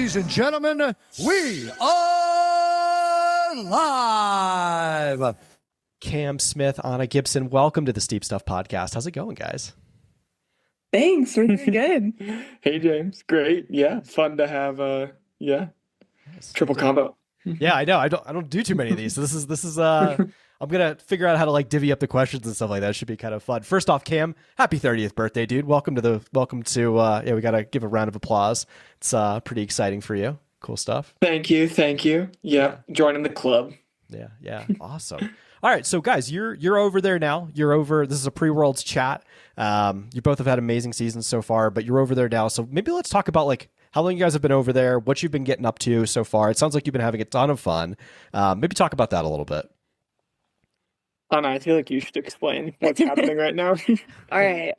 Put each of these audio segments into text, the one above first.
Ladies and gentlemen, we are live. Cam, Smith, Anna Gibson, welcome to the Steep Stuff Podcast. How's it going, guys? Thanks, we're doing good. Hey James, great. Yeah, fun to have triple combo. Yeah, I know. I don't do too many of these. So this is I'm gonna figure out how to like divvy up the questions and stuff like that. It should be kind of fun. First off, Cam, happy 30th birthday, dude. Welcome to we gotta give a round of applause. It's pretty exciting for you. Cool stuff. Thank you. Yeah, joining the club. Yeah. Awesome. All right, so guys, you're over there now. This is a pre-Worlds chat. You both have had amazing seasons so far, but you're over there now. So maybe let's talk about like how long you guys have been over there, what you've been getting up to so far. It sounds like you've been having a ton of fun. Maybe talk about that a little bit. Anna, I feel like you should explain what's happening right now. All right.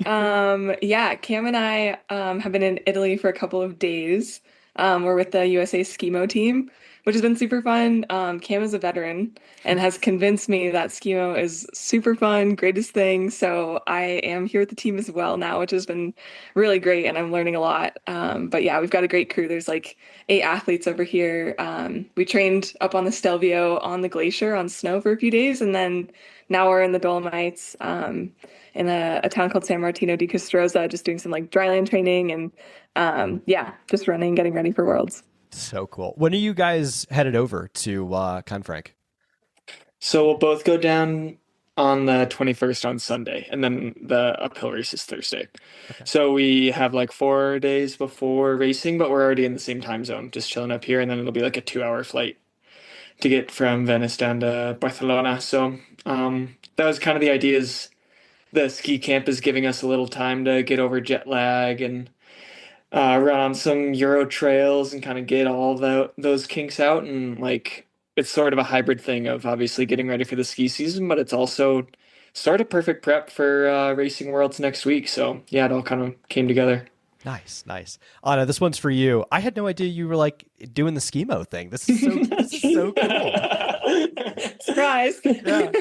Yeah, Cam and I have been in Italy for a couple of days. We're with the USA Skimo team, which has been super fun. Cam is a veteran and has convinced me that Skimo is super fun, greatest thing. So I am here with the team as well now, which has been really great, and I'm learning a lot. But yeah, we've got a great crew. There's like 8 athletes over here. We trained up on the Stelvio on the glacier on snow for a few days, and then now we're in the Dolomites in a town called San Martino di Castrosa, just doing some like dryland training and just running, getting ready for Worlds. So cool. When are you guys headed over to Confranc? So we'll both go down on the 21st on Sunday, and then the uphill race is Thursday. Okay. So we have like 4 days before racing, but we're already in the same time zone, just chilling up here, and then it'll be like a 2-hour flight to get from Venice down to Barcelona. So that was kind of the idea, is the ski camp is giving us a little time to get over jet lag and run on some Euro trails and kind of get all those kinks out. And like, it's sort of a hybrid thing of obviously getting ready for the ski season, but it's also sort of perfect prep for Racing Worlds next week. So yeah, it all kind of came together. Nice. Anna, this one's for you. I had no idea you were like doing the Skimo thing. This is so cool. Surprise. Yeah.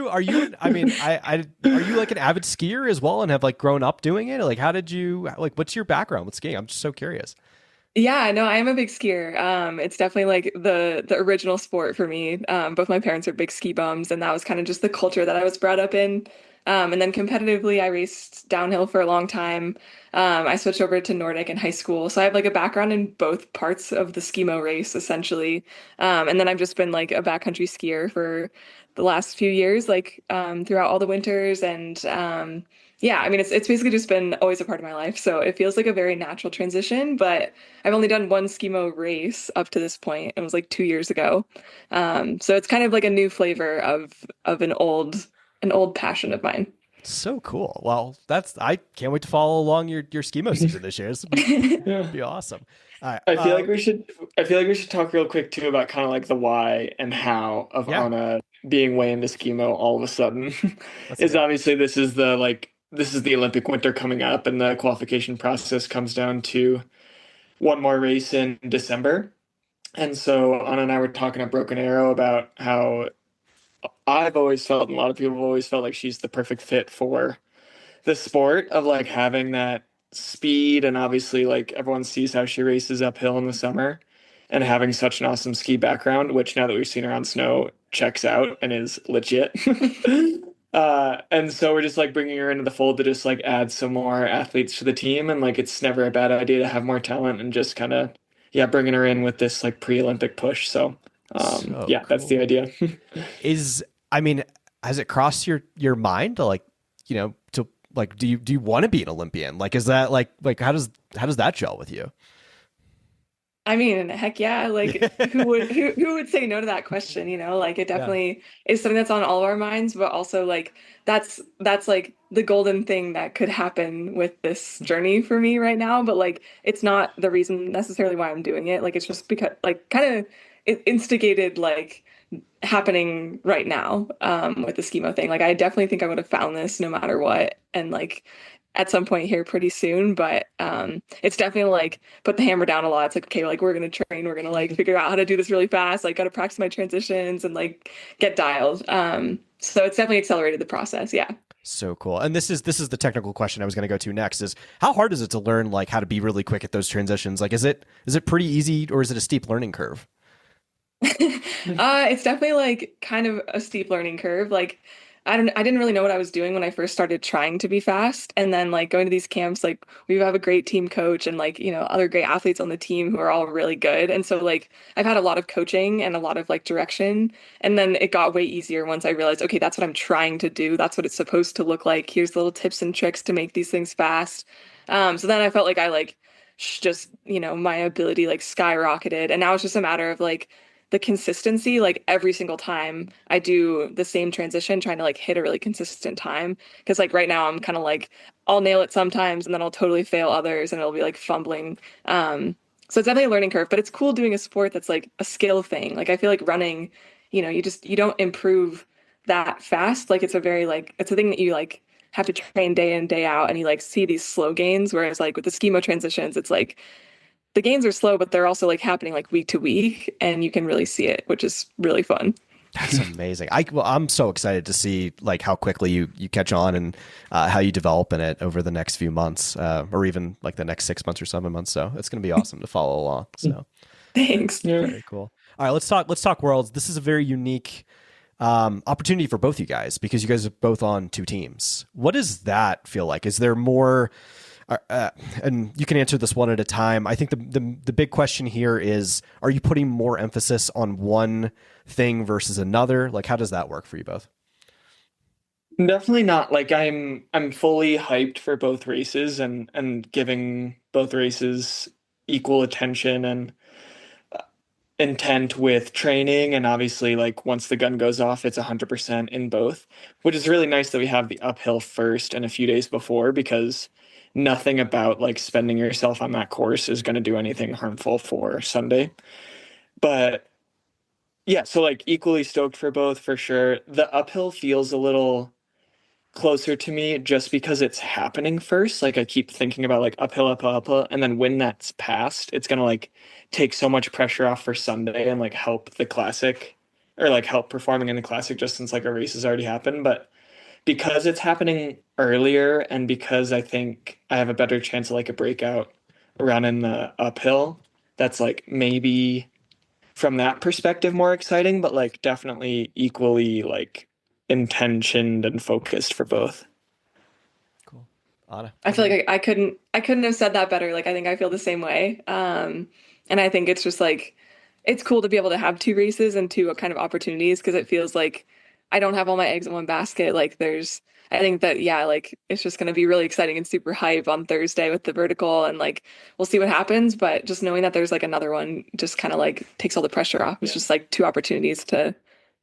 Are you like an avid skier as well and have like grown up doing it? Like, what's your background with skiing? I'm just so curious. Yeah, no, I am a big skier. It's definitely like the original sport for me. Both my parents are big ski bums, and that was kind of just the culture that I was brought up in. And then competitively, I raced downhill for a long time. I switched over to Nordic in high school. So I have like a background in both parts of the Skimo race, essentially. And then I've just been like a backcountry skier for the last few years, like throughout all the winters. And I mean, it's basically just been always a part of my life. So it feels like a very natural transition, but I've only done one Skimo race up to this point. It was like 2 years ago. So it's kind of like a new flavor of an old passion of mine. So cool. Well, I can't wait to follow along your Skimo season this year. This would be awesome. All right, I feel like we should talk real quick too about kind of like the why and how of Anna being way into Skimo all of a sudden. Obviously this is the Olympic winter coming up, and the qualification process comes down to one more race in December. And so Anna and I were talking at Broken Arrow about how I've always felt, and a lot of people have always felt, like she's the perfect fit for the sport of like having that speed, and obviously like everyone sees how she races uphill in the summer, and having such an awesome ski background, which now that we've seen her on snow checks out and is legit. And so we're just like bringing her into the fold to just like add some more athletes to the team, and like it's never a bad idea to have more talent, and just kind of bringing her in with this like pre-Olympic push. So cool. That's the idea. Has it crossed your mind to like, to like, do you want to be an Olympian? Like, is that like how does that gel with you? I mean, heck yeah. Like who would say no to that question? Like it definitely is something that's on all of our minds, but also like that's like the golden thing that could happen with this journey for me right now. But like, it's not the reason necessarily why I'm doing it. Like, it's just because like kind of it instigated like happening right now with the Skimo thing. Like I definitely think I would have found this no matter what, and like at some point here pretty soon, but it's definitely like put the hammer down a lot. It's like, okay, like we're gonna train, we're gonna like figure out how to do this really fast, like gotta practice my transitions and like get dialed. So it's definitely accelerated the process. Yeah. So cool. And this is the technical question I was going to go to next is how hard is it to learn like how to be really quick at those transitions? Like, is it pretty easy or is it a steep learning curve? It's definitely like kind of a steep learning curve. Like I didn't really know what I was doing when I first started trying to be fast. And then like going to these camps, like we have a great team coach and like, other great athletes on the team who are all really good. And so like I've had a lot of coaching and a lot of like direction. And then it got way easier once I realized, okay, that's what I'm trying to do. That's what it's supposed to look like. Here's the little tips and tricks to make these things fast. So then I felt like I like just, my ability like skyrocketed. And now it's just a matter of like the consistency, like every single time I do the same transition, trying to like hit a really consistent time. Cause like right now I'm kind of like, I'll nail it sometimes and then I'll totally fail others and it'll be like fumbling. So it's definitely a learning curve, but it's cool doing a sport that's like a skill thing. Like I feel like running, you don't improve that fast. Like it's a very like, it's a thing that you like have to train day in, day out and you like see these slow gains. Whereas like with the Skimo transitions, it's like, the gains are slow, but they're also like happening like week to week and you can really see it, which is really fun. That's amazing. I'm so excited to see like how quickly you catch on and how you develop in it over the next few months or even like the next 6 months or 7 months. So it's going to be awesome to follow along. So thanks. Very cool. All right, let's talk Worlds. This is a very unique opportunity for both you guys because you guys are both on two teams. What does that feel like? Is there more? And you can answer this one at a time. I think the big question here is, are you putting more emphasis on one thing versus another? Like, how does that work for you both? Definitely not. Like I'm fully hyped for both races and giving both races equal attention and intent with training. And obviously like once the gun goes off, it's 100% in both, which is really nice that we have the uphill first and a few days before because nothing about like spending yourself on that course is going to do anything harmful for Sunday. But yeah, so like equally stoked for both for sure. The uphill feels a little closer to me just because it's happening first. Like I keep thinking about like uphill, and then when that's passed, it's going to like take so much pressure off for Sunday and like help the classic or like help performing in the classic just since like a race has already happened. But because it's happening earlier and because I think I have a better chance of like a breakout run in the uphill, that's like maybe from that perspective more exciting, but like definitely equally like intentioned and focused for both. Cool. Anna. I feel like I couldn't have said that better. Like I think I feel the same way. And I think it's just like it's cool to be able to have two races and two kind of opportunities because it feels like I don't have all my eggs in one basket. Like I think that, yeah, like it's just going to be really exciting and super hype on Thursday with the vertical and like, we'll see what happens. But just knowing that there's like another one just kind of like takes all the pressure off. It's just like two opportunities to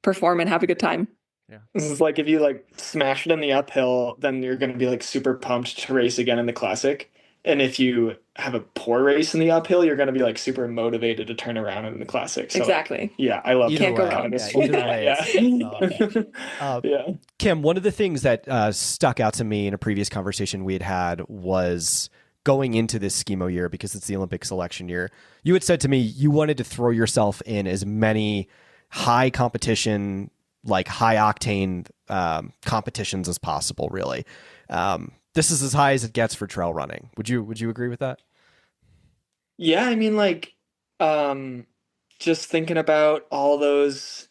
perform and have a good time. Yeah. This is like if you like smash it in the uphill, then you're going to be like super pumped to race again in the classic. And if you have a poor race in the uphill, you're going to be like super motivated to turn around in the classic. So, exactly. Yeah, I love Can't go wrong. Yeah. Kim, one of the things that stuck out to me in a previous conversation we had was going into this Skimo year because it's the Olympic selection year. You had said to me you wanted to throw yourself in as many high competition, like high octane competitions as possible. Really. This is as high as it gets for trail running. Would you agree with that? Yeah, I mean, like, just thinking about all those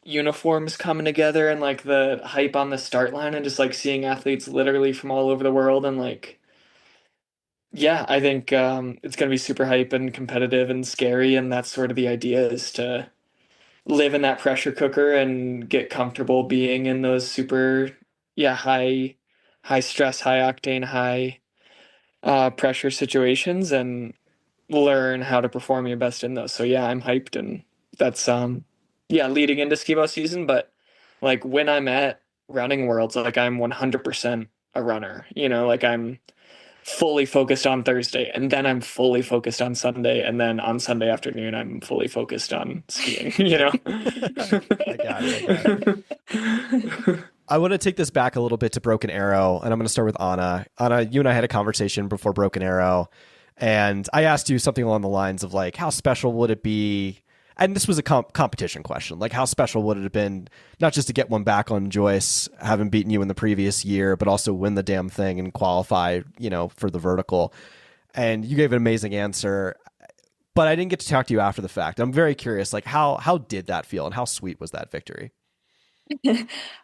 uniforms coming together and like the hype on the start line and just like seeing athletes literally from all over the world and like, yeah, I think it's gonna be super hype and competitive and scary, and that's sort of the idea is to live in that pressure cooker and get comfortable being in those super, yeah, high stress, high octane, high pressure situations and learn how to perform your best in those. So yeah, I'm hyped and that's leading into Skimo season, but like when I'm at running worlds, like I'm 100% a runner, like I'm fully focused on Thursday and then I'm fully focused on Sunday and then on Sunday afternoon I'm fully focused on skiing, I got it. I want to take this back a little bit to Broken Arrow, and I'm going to start with Anna. Anna, you and I had a conversation before Broken Arrow, and I asked you something along the lines of like, how special would it be and this was a competition question. Like, how special would it have been not just to get one back on Joyce, having beaten you in the previous year, but also win the damn thing and qualify, for the vertical? And you gave an amazing answer, but I didn't get to talk to you after the fact. I'm very curious, like, how did that feel and how sweet was that victory?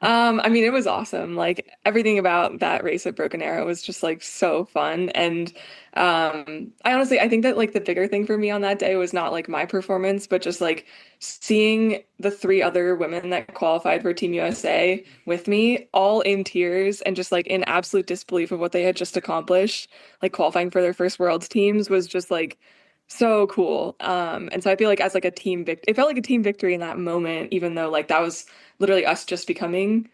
I mean, it was awesome. Like everything about that race at Broken Arrow was just like so fun. And I think that like the bigger thing for me on that day was not like my performance, but just like seeing the three other women that qualified for Team USA with me, all in tears and just like in absolute disbelief of what they had just accomplished, like qualifying for their first world's teams was just like so cool. And so I feel like as like a it felt like a team victory in that moment, even though like that was literally us just becoming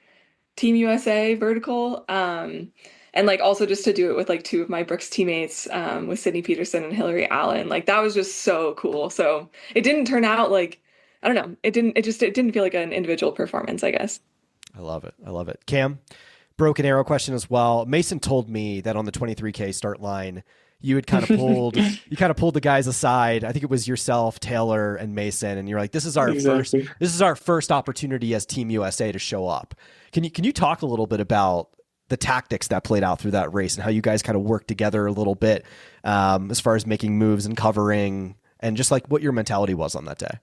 Team USA vertical. And like also just to do it with like two of my Brooks teammates, with Sydney Peterson and Hillary Allen, like that was just so cool. So it didn't turn out like, I don't know, it didn't feel like an individual performance, I guess. I love it. I love it. Cam, Broken Arrow question as well. Mason told me that on the 23K start line, you had kind of pulled the guys aside. I think it was yourself, Taylor, and Mason, and you're like, this is our first opportunity as Team USA to show up. Can you talk a little bit about the tactics that played out through that race and how you guys kind of worked together a little bit, as far as making moves and covering, and just like what your mentality was on that day?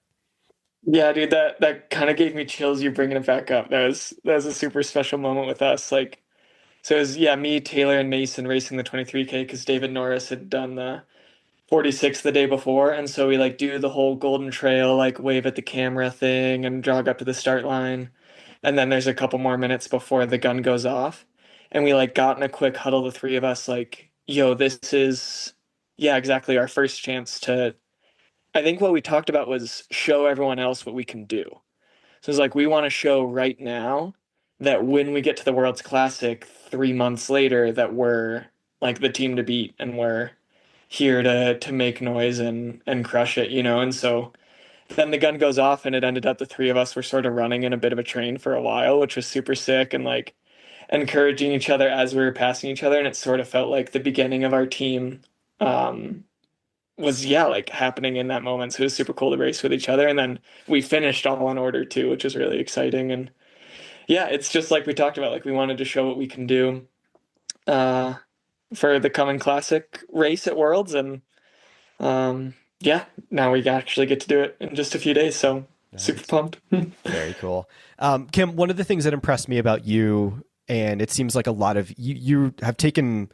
Yeah, dude, that kind of gave me chills. You bringing it back up. That was a super special moment with us. Like, so it was, me, Taylor, and Mason racing the 23K because David Norris had done the 46 the day before. And so we like do the whole golden trail, like wave at the camera thing and jog up to the start line. And then there's a couple more minutes before the gun goes off. And we like got in a quick huddle, the three of us, like, yo, this is, exactly our first chance to, I think what we talked about was show everyone else what we can do. So it's like, we want to show right now that when we get to the World's Classic 3 months later, that we're like the team to beat and we're here to make noise and crush it, And so then the gun goes off and it ended up the three of us were sort of running in a bit of a train for a while, which was super sick, and like encouraging each other as we were passing each other. And it sort of felt like the beginning of our team, was like happening in that moment. So it was super cool to race with each other. And then we finished all in order too, which was really exciting. And it's just like we talked about, like we wanted to show what we can do for the coming classic race at Worlds. And now we actually get to do it in just a few days. So nice. Super pumped. Very cool. Kim, one of the things that impressed me about you, and it seems like a lot of you have taken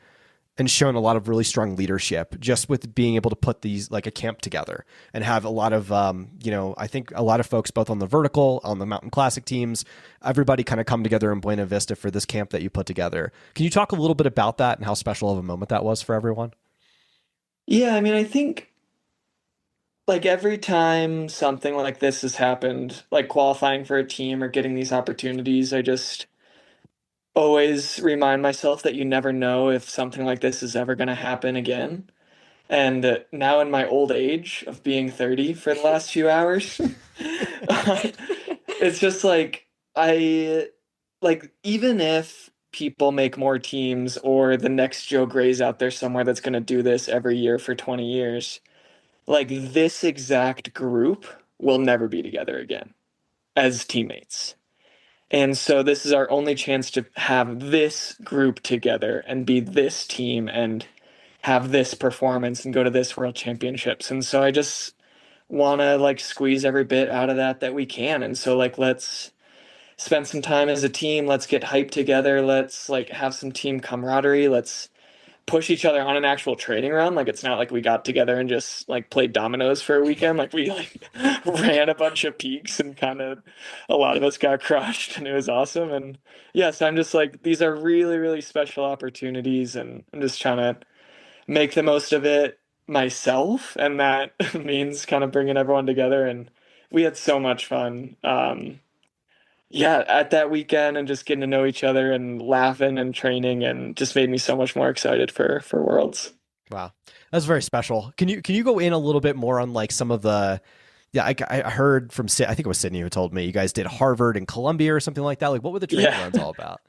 and shown a lot of really strong leadership just with being able to put these like a camp together and have a lot of, I think a lot of folks, both on the vertical, on the mountain classic teams, everybody kind of come together in Buena Vista for this camp that you put together. Can you talk a little bit about that and how special of a moment that was for everyone? Yeah. I mean, I think like every time something like this has happened, like qualifying for a team or getting these opportunities, I just always remind myself that you never know if something like this is ever going to happen again. And now in my old age of being 30 for the last few hours, it's just like, even if people make more teams or the next Joe Gray's out there somewhere that's going to do this every year for 20 years, like this exact group will never be together again as teammates. And so this is our only chance to have this group together and be this team and have this performance and go to this world championships. And so I just want to like squeeze every bit out of that we can. And so like, let's spend some time as a team. Let's get hyped together. Let's like have some team camaraderie. Let's push each other on an actual training run. Like, it's not like we got together and just like played dominoes for a weekend. Like we like ran a bunch of peaks and kind of a lot of us got crushed and it was awesome. And so I'm just like, these are really, really special opportunities and I'm just trying to make the most of it myself. And that means kind of bringing everyone together. And we had so much fun. At that weekend and just getting to know each other and laughing and training and just made me so much more excited for Worlds. Wow. That's very special. Can you go in a little bit more on like some of the, I heard from, I think it was Sydney who told me you guys did Harvard and Columbia or something like that. Like what were the training runs all about?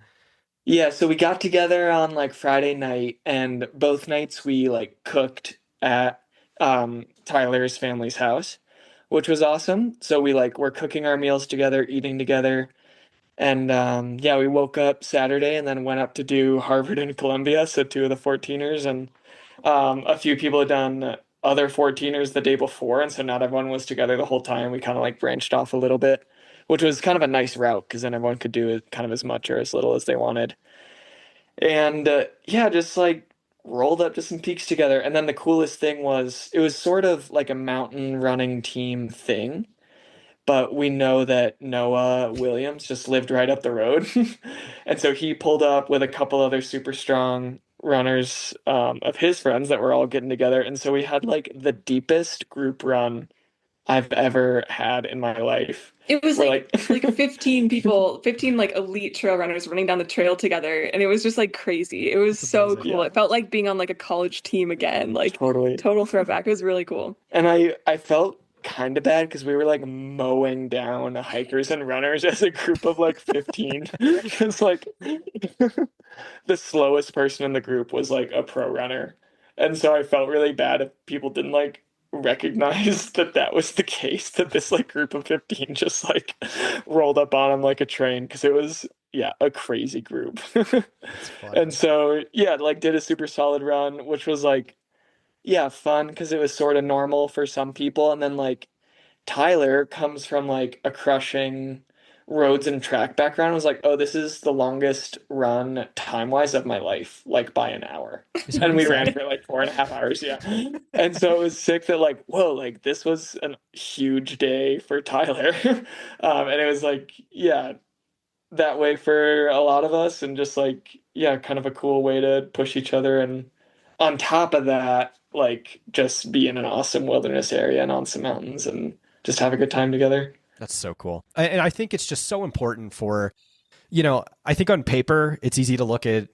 Yeah. So we got together on like Friday night and both nights we like cooked at Tyler's family's house. which was awesome. So we like were cooking our meals together, eating together. And yeah, we woke up Saturday and then went up to do Harvard and Columbia, so two of the 14ers, and a few people had done other 14ers the day before, and so not everyone was together the whole time. We kind of like branched off a little bit, which was kind of a nice route because then everyone could do kind of as much or as little as they wanted. And yeah, just like rolled up to some peaks together. And then the coolest thing was it was sort of like a mountain running team thing, but we know that Noah Williams just lived right up the road. And so he pulled up with a couple other super strong runners of his friends that were all getting together. And so we had like the deepest group run I've ever had in my life. It was We're like 15 people, 15 like elite trail runners running down the trail together. And it was just like crazy. It was so cool. Yeah. It felt like being on like a college team again, like Totally. total throwback. It was really cool. And I felt kind of bad because we were like mowing down hikers and runners as a group of like 15. It's like the slowest person in the group was like a pro runner. And so I felt really bad if people didn't like recognize that that was the case, that this like group of 15 just like rolled up on him like a train because it was, yeah, a crazy group. And so, yeah, like did a super solid run, which was like, yeah, fun because it was sort of normal for some people. And then like Tyler comes from like a crushing roads and track background. I was like, oh, this is the longest run time wise of my life, like by an hour. And we ran for like 4.5 hours. Yeah. And so it was sick that like, whoa, like this was a huge day for Tyler. And it was like, yeah, that way for a lot of us and just like, yeah, kind of a cool way to push each other. And on top of that, like just be in an awesome wilderness area and on some mountains and just have a good time together. That's so cool. And I think it's just so important for, I think on paper, it's easy to look at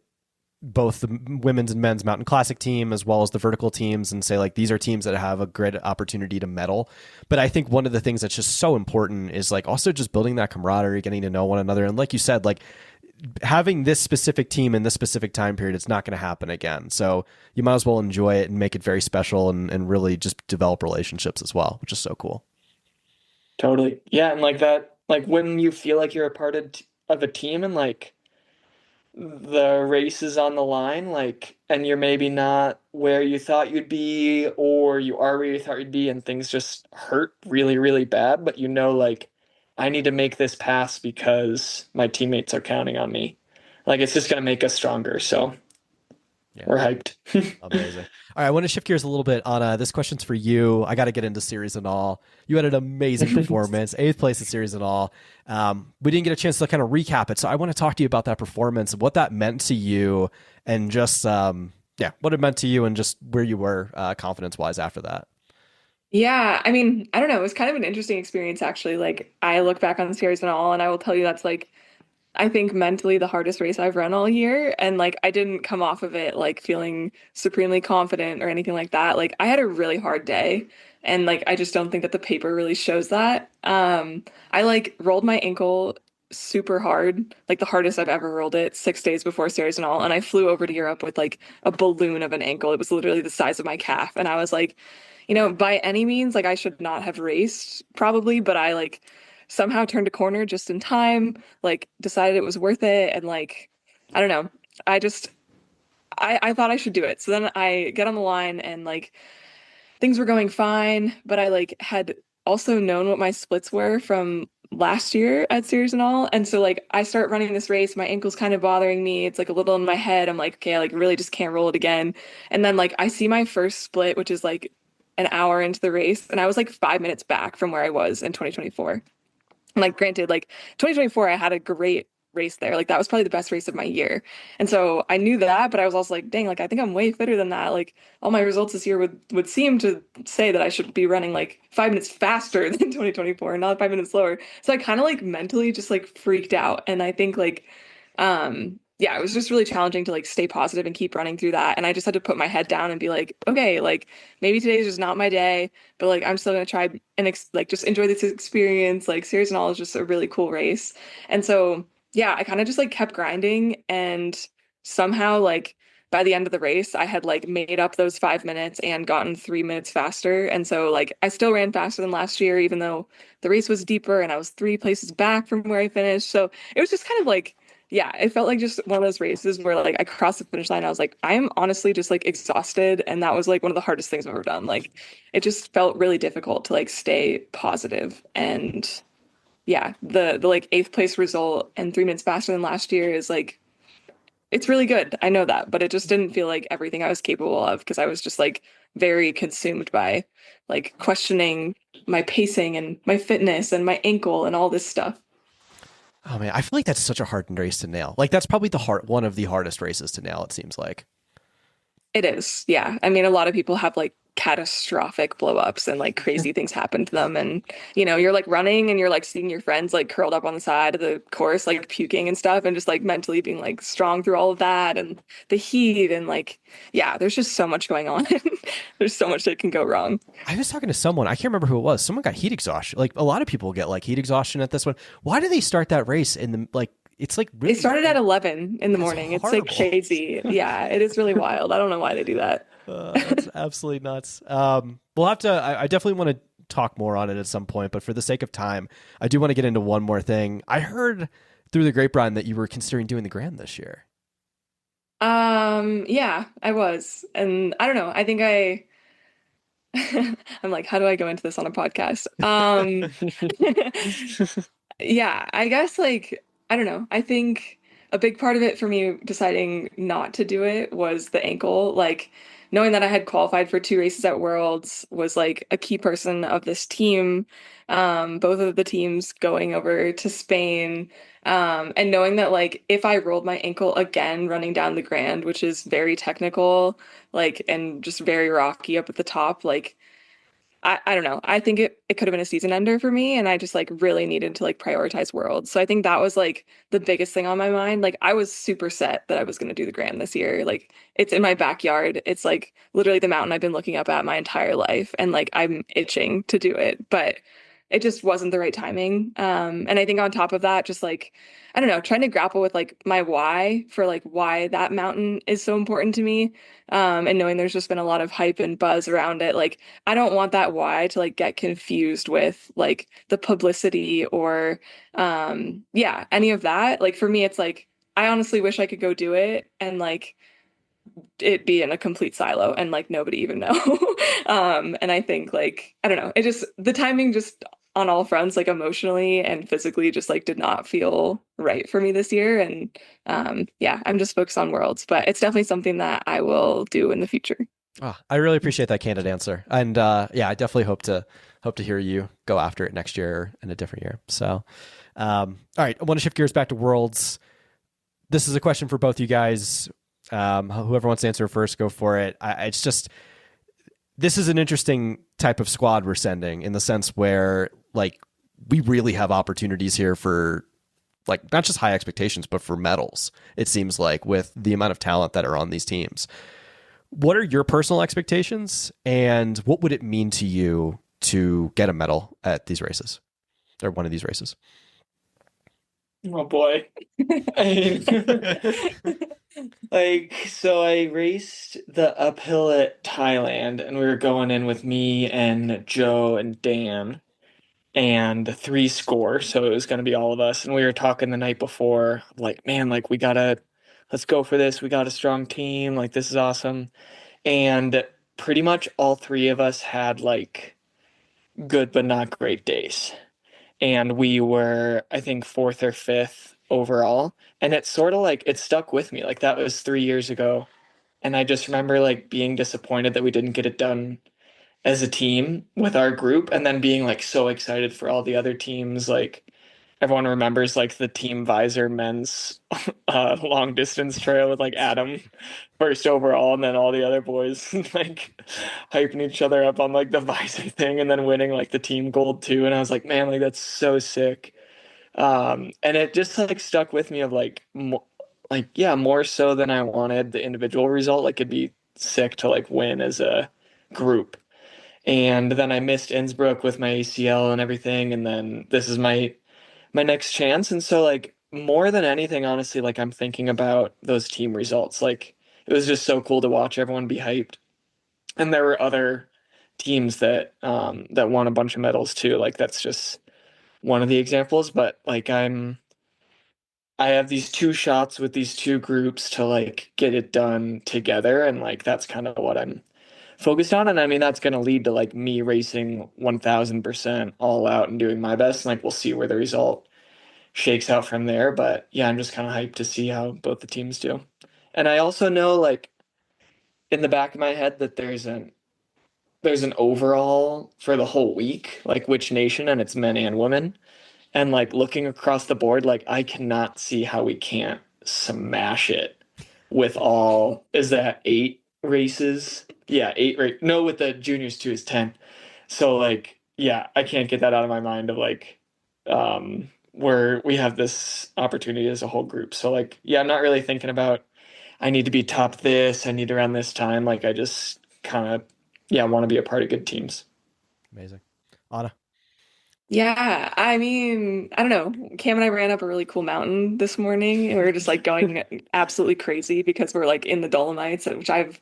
both the women's and men's mountain classic team as well as the vertical teams and say like, these are teams that have a great opportunity to medal. But I think one of the things that's just so important is like also just building that camaraderie, getting to know one another. And like you said, like having this specific team in this specific time period, it's not going to happen again. So you might as well enjoy it and make it very special and really just develop relationships as well, which is so cool. Totally. Yeah. And like that, like when you feel like you're a part of a team and like the race is on the line, like, and you're maybe not where you thought you'd be, or you are where you thought you'd be, and things just hurt really, really bad, but like, I need to make this pass because my teammates are counting on me. Like, it's just going to make us stronger. So yeah. We're hyped. Amazing. All right, I want to shift gears a little bit on this question's for you. I got to get into Sierre-Zinal. You had an amazing performance, 8th place at Sierre-Zinal. We didn't get a chance to kind of recap it, so I want to talk to you about that performance, what that meant to you, and just what it meant to you, and just where you were confidence-wise after that. Yeah, I mean, I don't know. It was kind of an interesting experience, actually. Like, I look back on Sierre-Zinal, and I will tell you that's like, I think mentally the hardest race I've run all year. And like, I didn't come off of it like feeling supremely confident or anything like that. Like, I had a really hard day. And like, I just don't think that the paper really shows that. I like rolled my ankle super hard, like the hardest I've ever rolled it 6 days before Sierre-Zinal. And I flew over to Europe with like a balloon of an ankle. It was literally the size of my calf. And I was like, by any means, like I should not have raced probably, but I like somehow turned a corner just in time, like decided it was worth it. And like, I don't know, I thought I should do it. So then I get on the line and like things were going fine, but I like had also known what my splits were from last year at Sierre-Zinal. And so like I start running this race, my ankle's kind of bothering me. It's like a little in my head. I'm like, okay, I like really just can't roll it again. And then like I see my first split, which is like an hour into the race, and I was like 5 minutes back from where I was in 2024. And like, granted, like 2024, I had a great race there. Like that was probably the best race of my year. And so I knew that, but I was also like, dang, like I think I'm way fitter than that. Like all my results this year would seem to say that I should be running like 5 minutes faster than 2024, not 5 minutes slower. So I kind of like mentally just like freaked out. And I think like, yeah, it was just really challenging to like stay positive and keep running through that. And I just had to put my head down and be like, okay, like maybe today's just not my day, but like I'm still gonna try and like just enjoy this experience. Like Sierre-Zinal is just a really cool race. And so yeah, I kind of just like kept grinding, and somehow like by the end of the race, I had like made up those 5 minutes and gotten 3 minutes faster. And so like I still ran faster than last year, even though the race was deeper and I was 3 places back from where I finished. So it was just kind of like, yeah, it felt like just one of those races where like I crossed the finish line. I was like, I am honestly just like exhausted. And that was like one of the hardest things I've ever done. Like it just felt really difficult to like stay positive. And yeah, the like eighth place result and 3 minutes faster than last year is like, it's really good. I know that, but it just didn't feel like everything I was capable of because I was just like very consumed by like questioning my pacing and my fitness and my ankle and all this stuff. Oh man, I feel like that's such a hard race to nail. Like that's probably one of the hardest races to nail, it seems like. It is. Yeah. I mean, a lot of people have like catastrophic blow-ups and like crazy things happen to them. And, you know, you're like running and you're like seeing your friends like curled up on the side of the course, like puking and stuff, and just like mentally being like strong through all of that and the heat and like, yeah, there's just so much going on. There's so much that can go wrong. I was talking to someone, I can't remember who it was. Someone got heat exhaustion. Like a lot of people get like heat exhaustion at this one. Why do they start that race in the like it's like really They started at 11 in the morning. horrible. It's like crazy. Yeah, it is really wild. I don't know why they do that. That's absolutely nuts. We'll have to. I definitely want to talk more on it at some point, but for the sake of time, I do want to get into one more thing. I heard through the grapevine that you were considering doing the Grand this year. Yeah, I was, and I don't know. I think I'm like, how do I go into this on a podcast? Yeah, I guess like I don't know. I think a big part of it for me deciding not to do it was the ankle. Like knowing that I had qualified for 2 races at Worlds was like a key person of this team. Both of the teams going over to Spain. And knowing that like if I rolled my ankle again running down the Grand, which is very technical, like and just very rocky up at the top, like I don't know. I think it could have been a season ender for me, and I just like really needed to like prioritize Worlds. So I think that was like the biggest thing on my mind. Like I was super set that I was going to do the Grand this year. Like it's in my backyard. It's like literally the mountain I've been looking up at my entire life, and like I'm itching to do it, but it just wasn't the right timing. And I think on top of that, just like I don't know, trying to grapple with like my why for like why that mountain is so important to me. And knowing there's just been a lot of hype and buzz around it. Like I don't want that why to like get confused with like the publicity or yeah, any of that. Like for me, it's like I honestly wish I could go do it and like it be in a complete silo and like nobody even know. And I think like I don't know, it just the timing just on all fronts, like emotionally and physically, just like did not feel right for me this year. And yeah, I'm just focused on Worlds, but it's definitely something that I will do in the future. Oh, I really appreciate that candid answer, and yeah, I definitely hope to hear you go after it next year or in a different year. So, all right, I want to shift gears back to Worlds. This is a question for both you guys. Whoever wants to answer first, go for it. It's just this is an interesting type of squad we're sending in the sense where like we really have opportunities here for like not just high expectations, but for medals. It seems like with the amount of talent that are on these teams. What are your personal expectations, and what would it mean to you to get a medal at these races or one of these races? Oh boy. Like, so I raced the uphill at Thailand, and we were going in with me and Joe and Dan and 3 score. So it was going to be all of us. And we were talking the night before, like, man, like, let's go for this. We got a strong team. Like, this is awesome. And pretty much all 3 of us had like good but not great days. And we were, I think, 4th or 5th overall. And it's sort of like it stuck with me. Like that was 3 years ago. And I just remember like being disappointed that we didn't get it done as a team with our group, and then being like so excited for all the other teams. Like everyone remembers like the Team Visor men's long distance trail with like Adam first overall, and then all the other boys like hyping each other up on like the Visor thing, and then winning like the team gold too. And I was like, man, like that's so sick. And it just like stuck with me of like yeah, more so than I wanted the individual result. Like it'd be sick to like win as a group. And then I missed Innsbruck with my ACL and everything, and then this is my next chance. And so like more than anything, honestly, like I'm thinking about those team results. Like it was just so cool to watch everyone be hyped. And there were other teams that that won a bunch of medals too. Like that's just one of the examples. But like I have these two shots with these two groups to like get it done together, and like that's kind of what I'm focused on. And I mean that's going to lead to like me racing 1000% all out and doing my best. And like we'll see where the result shakes out from there. But yeah, I'm just kind of hyped to see how both the teams do. And I also know like in the back of my head that there's an overall for the whole week, like which nation, and it's men and women. And like looking across the board, like I cannot see how we can't smash it with all, is that 8 races? Yeah, 8 no, with the juniors too is 10. So like, yeah, I can't get that out of my mind of like where we have this opportunity as a whole group. So like, yeah, I'm not really thinking about I need to be top this, I need to run this time. Like I just kind of yeah, want to be a part of good teams. Amazing. Anna. Yeah, I mean, I don't know. Cam and I ran up a really cool mountain this morning, and we were just like going absolutely crazy because we're like in the Dolomites, which I've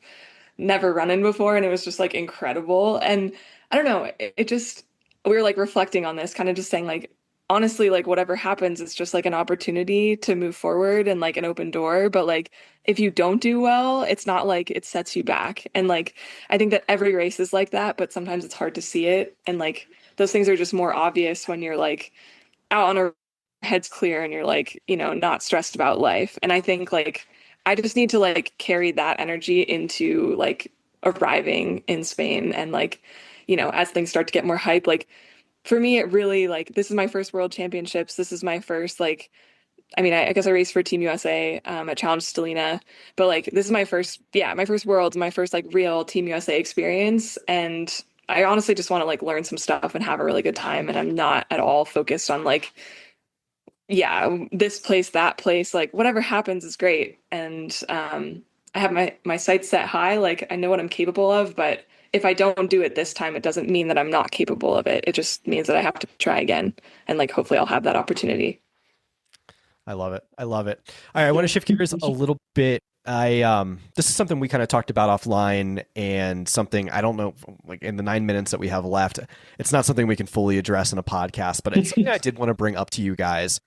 never run in before, and it was just like incredible. And I don't know, it just we were like reflecting on this, kind of just saying like honestly, like whatever happens, it's just like an opportunity to move forward and like an open door. But like if you don't do well, it's not like it sets you back. And like I think that every race is like that, but sometimes it's hard to see it. And like those things are just more obvious when you're like out on a head's clear and you're like, you know, not stressed about life. And I think like I just need to like carry that energy into like arriving in Spain and like, you know, as things start to get more hype, like for me, it really like this is my first world championships. This is my first like I mean, I guess I raced for Team USA at Challenge Stellina, but like this is my first, yeah, my first worlds, my first like real Team USA experience. And I honestly just want to like learn some stuff and have a really good time. And I'm not at all focused on like, yeah, this place, that place, like whatever happens is great. And I have my sights set high, like I know what I'm capable of, but if I don't do it this time, it doesn't mean that I'm not capable of it. It just means that I have to try again. And like hopefully I'll have that opportunity. I love it. I love it. All right, I want to shift gears a little bit. This is something we kind of talked about offline, and something I don't know, like in the 9 minutes that we have left, it's not something we can fully address in a podcast, but it's something I did want to bring up to you guys.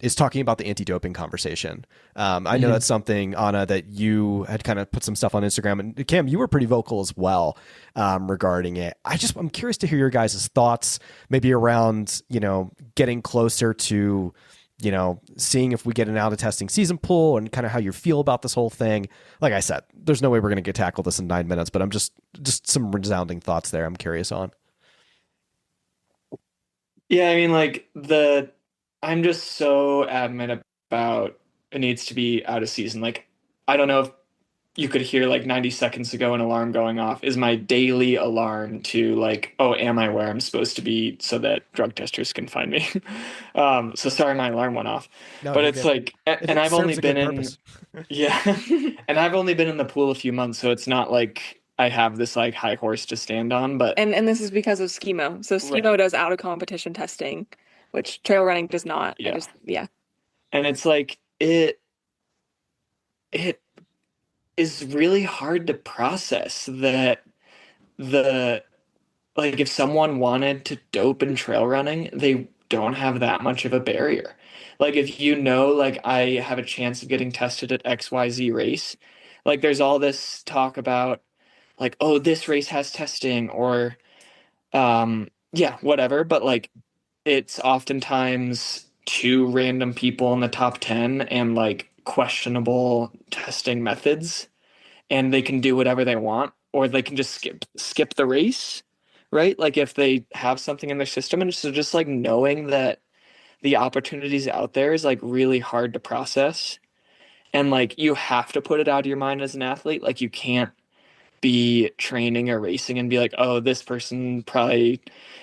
Is talking about the anti-doping conversation. I know that's something, Anna, that you had kind of put some stuff on Instagram, and Cam, you were pretty vocal as well regarding it. I'm curious to hear your guys' thoughts, maybe around, you know, getting closer to, you know, seeing if we get an out of testing season pool and kind of how you feel about this whole thing. Like I said, there's no way we're going to get tackle this in 9 minutes, but I'm just some resounding thoughts there I'm curious on. Yeah, I mean, like I'm just so adamant about it needs to be out of season. Like, I don't know if you could hear like 90 seconds ago an alarm going off is my daily alarm to like, oh, am I where I'm supposed to be so that drug testers can find me? So sorry, my alarm went off. No, but you're it's good. like, and I've only been in, yeah, and I've only been in the pool a few months, so it's not like I have this like high horse to stand on. But And this is because of Skimo. So Skimo does out of competition testing, which trail running does not. Yeah. Yeah. And it's like it is really hard to process that the like if someone wanted to dope in trail running, they don't have that much of a barrier. Like if you know like I have a chance of getting tested at XYZ race, like there's all this talk about like, oh, this race has testing or yeah, whatever, but like it's oftentimes 2 random people in the top 10 and like questionable testing methods, and they can do whatever they want, or they can just skip the race, right? Like if they have something in their system. And so just like knowing that the opportunities out there is like really hard to process, and like you have to put it out of your mind as an athlete. Like you can't be training or racing and be like, oh, this person probably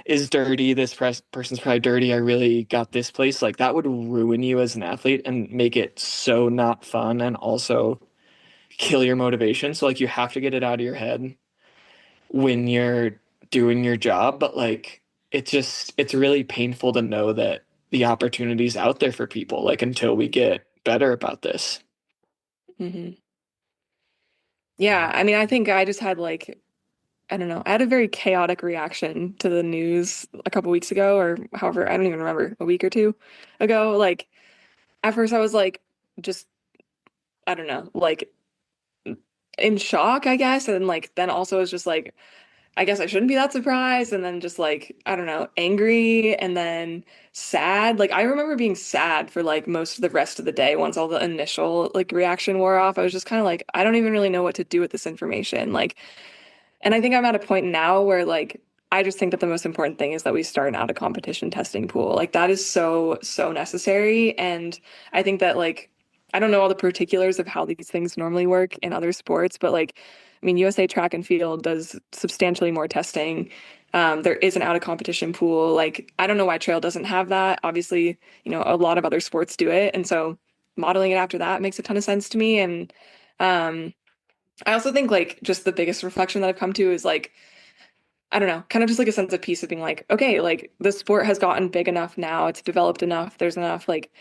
is dirty, this person's probably dirty, I really got this place. Like that would ruin you as an athlete and make it so not fun, and also kill your motivation. So like you have to get it out of your head when you're doing your job. But like it's really painful to know that the opportunity's out there for people, like until we get better about this. Mm-hmm. Yeah, I mean, I think I just had like, I don't know, I had a very chaotic reaction to the news a couple weeks ago, or however, I don't even remember, a week or two ago. Like, at first I was like, just, I don't know, like in shock, I guess. And like, then also was just like, I guess I shouldn't be that surprised. And then just like, I don't know, angry and then sad. Like, I remember being sad for like most of the rest of the day once all the initial like reaction wore off. I was just kind of like, I don't even really know what to do with this information. Like, and I think I'm at a point now where like I just think that the most important thing is that we start out a competition testing pool. Like that is so, so necessary. And I think that like I don't know all the particulars of how these things normally work in other sports, but like I mean USA Track and Field does substantially more testing. There is an out of competition pool. Like I don't know why trail doesn't have that. Obviously, you know, a lot of other sports do it. And so modeling it after that makes a ton of sense to me. And um I also think like just the biggest reflection that I've come to is like, I don't know, kind of just like a sense of peace of being like, okay, like the sport has gotten big enough now, it's developed enough, there's enough like,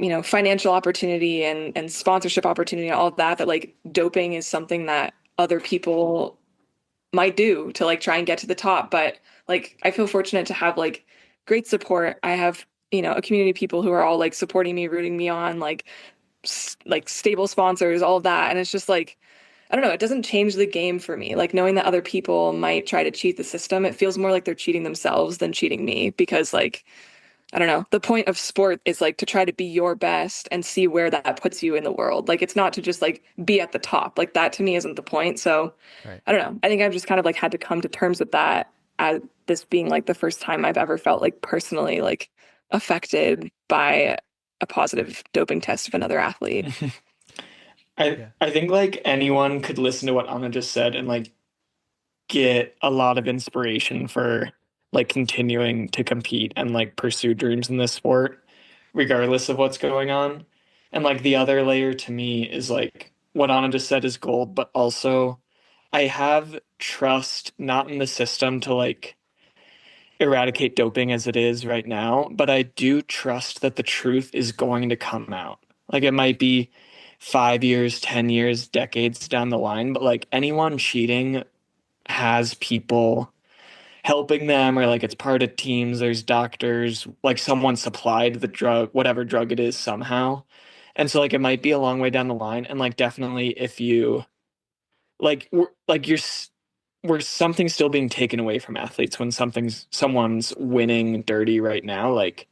you know, financial opportunity and sponsorship opportunity and all of that, that like doping is something that other people might do to like try and get to the top. But like I feel fortunate to have like great support. I have, you know, a community of people who are all like supporting me, rooting me on, like like stable sponsors, all of that. And it's just like I don't know, it doesn't change the game for me. Like knowing that other people might try to cheat the system, it feels more like they're cheating themselves than cheating me because like I don't know, the point of sport is like to try to be your best and see where that puts you in the world. Like it's not to just like be at the top. Like that to me isn't the point. So Right. I don't know. I think I've just kind of like had to come to terms with that as this being like the first time I've ever felt like personally like affected by a positive doping test of another athlete. Yeah. I think like anyone could listen to what Anna just said and like get a lot of inspiration for like continuing to compete and like pursue dreams in this sport, regardless of what's going on. And like the other layer to me is like what Anna just said is gold, but also I have trust not in the system to like eradicate doping as it is right now, but I do trust that the truth is going to come out. Like it might be 5 years, 10 years, decades down the line, but like anyone cheating has people helping them or like it's part of teams, there's doctors, like someone supplied the drug, whatever drug it is somehow. And so like it might be a long way down the line and like definitely if you like you're where something's still being taken away from athletes when someone's winning dirty right now, like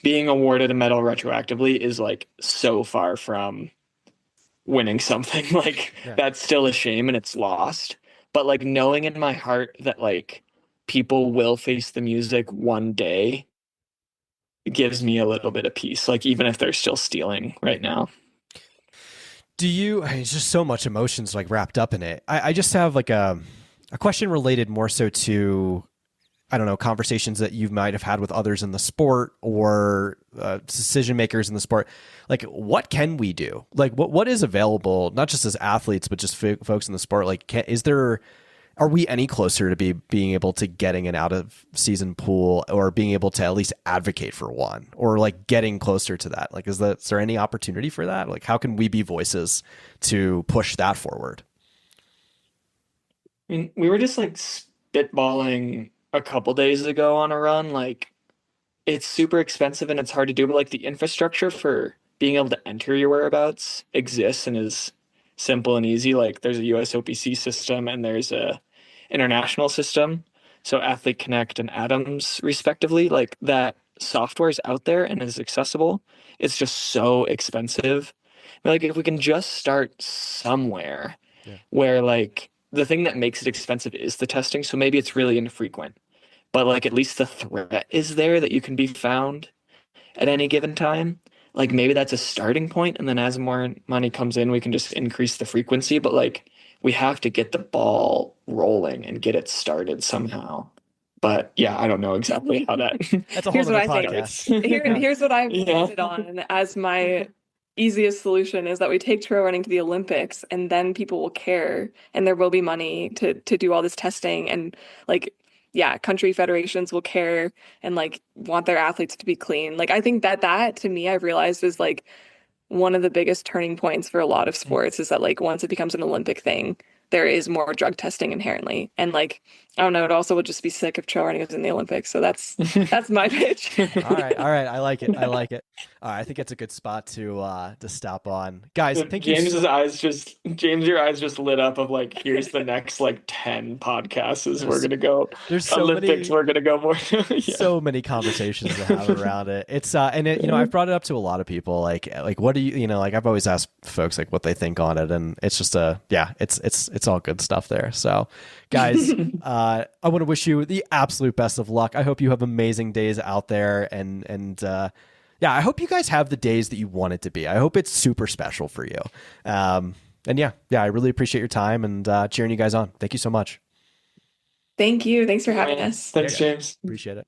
being awarded a medal retroactively is like so far from winning something. Like Yeah. that's still a shame and it's lost. But like knowing in my heart that like people will face the music one day gives me a little bit of peace. Like even if they're still stealing right now. Do you? It's just so much emotions like wrapped up in it. I just have like a question related more so to I don't know conversations that you might have had with others in the sport or decision makers in the sport. Like, what can we do? Like, what is available not just as athletes but just folks in the sport? Like, are we any closer to being able to getting an out of season pool or being able to at least advocate for one or like getting closer to that? Like, is there any opportunity for that? Like, how can we be voices to push that forward? I mean, we were just like spitballing a couple days ago on a run. Like it's super expensive and it's hard to do, but like the infrastructure for being able to enter your whereabouts exists and is simple and easy. Like there's a USOPC system and there's a international system. So Athlete Connect and Atoms respectively, like that software is out there and is accessible. It's just so expensive. But like if we can just start somewhere Yeah. where like the thing that makes it expensive is the testing. So maybe it's really infrequent, but like at least the threat is there that you can be found at any given time. Like maybe that's a starting point, and then as more money comes in, we can just increase the frequency. But like we have to get the ball rolling and get it started somehow. But yeah, I don't know exactly how that. That's a whole Here's what other I think. podcast. Here's what I've Yeah. landed on as my easiest solution is that we take trail running to the Olympics and then people will care and there will be money to do all this testing and like yeah, country federations will care and like want their athletes to be clean. Like I think that to me I've realized is like one of the biggest turning points for a lot of sports is that like once it becomes an Olympic thing, there is more drug testing inherently. And like, I don't know, it also would just be sick if trail running was in the Olympics. So that's my pitch. All right. I like it. All right, I think it's a good spot to stop on. Guys, thank you. James, your eyes just lit up of like, here's the next like 10 podcasts we're gonna go. There's so Olympics, we're gonna go more. So many conversations to have around it. It's and it, I've brought it up to a lot of people. Like what do you like I've always asked folks like what they think on it, and it's just it's all good stuff there. So guys, I want to wish you the absolute best of luck. I hope you have amazing days out there, and I hope you guys have the days that you want it to be. I hope it's super special for you. And I really appreciate your time and cheering you guys on. Thank you so much. Thank you. Thanks for having us. Thanks, James. Appreciate it.